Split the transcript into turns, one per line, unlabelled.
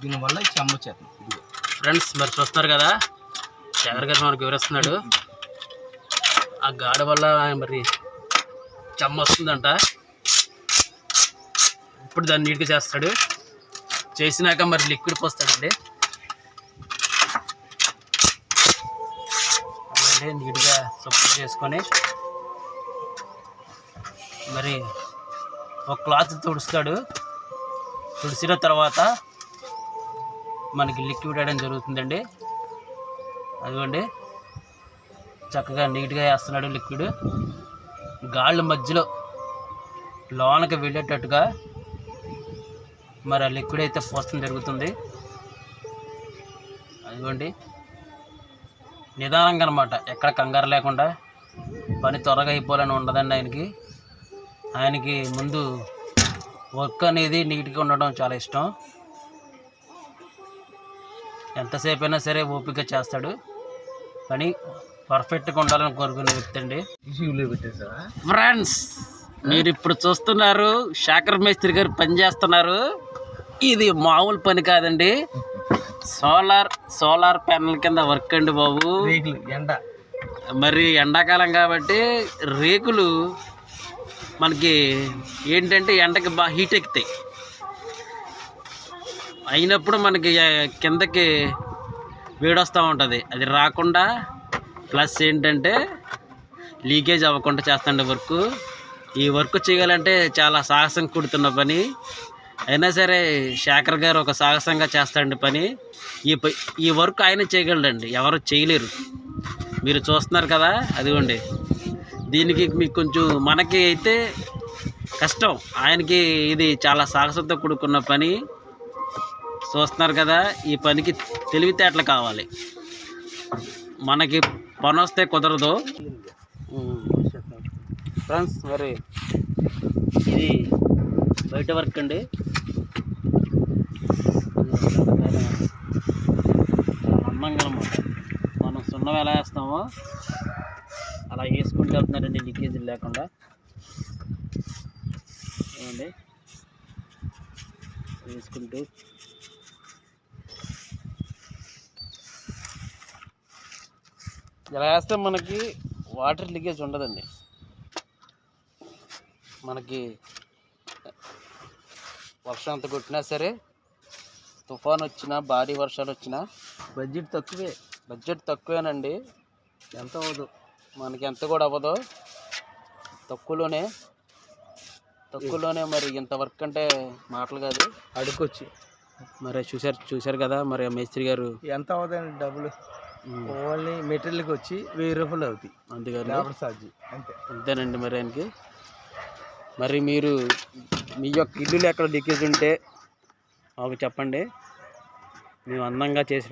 దీనివల్ల ఈ చెమ్మ వచ్చేస్తుంది.
ఫ్రెండ్స్ మరి చూస్తున్నారు కదా, శేఖర్ గారు మనకు వివరిస్తున్నాడు. ఆ గాడి వల్ల మరి చెమ్మ వస్తుందంట. ఇప్పుడు దాన్ని నీట్గా చేస్తాడు. చేసినాక మరి లిక్విడ్ పోస్తాడండి. అలాగే నీట్గా సపోర్ట్ చేసుకొని మరి ఒక క్లాత్ తుడుస్తాడు. తుడిసిన తర్వాత మనకి లిక్విడ్ వేయడం జరుగుతుందండి. అదిగోండి చక్కగా నీట్గా వేస్తున్నాడు లిక్విడ్. గాళ్ళ మధ్యలో లోనకి వెళ్ళేటట్టుగా మరి ఆ లిక్విడ్ అయితే పోస్తడం జరుగుతుంది. అదిగోండి నిదానంగా అనమాట, ఎక్కడ కంగారు లేకుండా. పని త్వరగా అయిపోవాలని ఉండదండి ఆయనకి ముందు వర్క్ అనేది నీట్గా ఉండడం చాలా ఇష్టం. ఎంతసేపు అయినా సరే ఓపిక చేస్తాడు. పని పర్ఫెక్ట్గా ఉండాలని కోరుకునే వ్యక్తి అండి. ఫ్రెండ్స్ మీరు ఇప్పుడు చూస్తున్నారు శేఖర్ మేస్త్రి గారు పని చేస్తున్నారు. ఇది మామూలు పని కాదండి. సోలార్ ప్యానెల్ కింద వర్క్ అండి బాబు.
ఎండ
మరి ఎండాకాలం కాబట్టి రేకులు మనకి ఏంటంటే ఎండకి బాగా హీట్ ఎక్కుతాయి. అయినప్పుడు మనకి కిందకి వేడొస్తూ ఉంటుంది. అది రాకుండా ప్లస్ ఏంటంటే లీకేజ్ అవ్వకుండా చేస్తాండి వర్క్. ఈ వర్క్ చేయాలంటే చాలా సాహసం కూడుతున్న పని. అయినా సరే శేఖర్ గారు ఒక సాహసంగా చేస్తాడండి పని. ఈ వర్క్ ఆయన చేయగలడండి, ఎవరు చేయలేరు. మీరు చూస్తున్నారు కదా, అదిగోండి. దీనికి మీకు కొంచెం మనకి అయితే కష్టం, ఆయనకి ఇది చాలా సాహసంతో కూడుకున్న పని. చూస్తున్నారు కదా, ఈ పనికి తెలివితేటలు కావాలి. మనకి పని వస్తే కుదరదు. ఫ్రెండ్స్ మరి ఇది బయట వర్క్ అండి. అందంగా అనమాట. మనం సున్నం ఎలా వేస్తామో అలా వేసుకుంటూ వెళ్తున్నారండి, లీకేజీలు లేకుండా. ఏమండి వేసుకుంటూ ఇలా వేస్తే మనకి వాటర్ లీకేజ్ ఉండదండి. మనకి వర్షం అంత కొట్టినా సరే, తుఫాన్ వచ్చినా, భారీ వర్షాలు వచ్చినా బడ్జెట్ తక్కువేనండి. ఎంత అవ్వదు, మనకి ఎంత కూడా అవ్వదు. తక్కువలోనే మరి ఇంత వర్క్ అంటే మాటలు కాదు.
అడుకొచ్చి
మరి చూశారు కదా, మరి మేస్త్రి గారు
ఎంత అవుతాయండి డబ్బులు? ఓన్లీ మెటీరియల్కి వచ్చి 1000 రూపాయలు అవుతాయి.
అంతేగాని
లేబర్ ఛార్జ్
అంతేనండి. మరి ఆయనకి మరి మీరు మీ యొక్క ఇల్లులు ఎక్కడ లీకేజ్ ఉంటే మాకు చెప్పండి, మేము అందంగా చేసి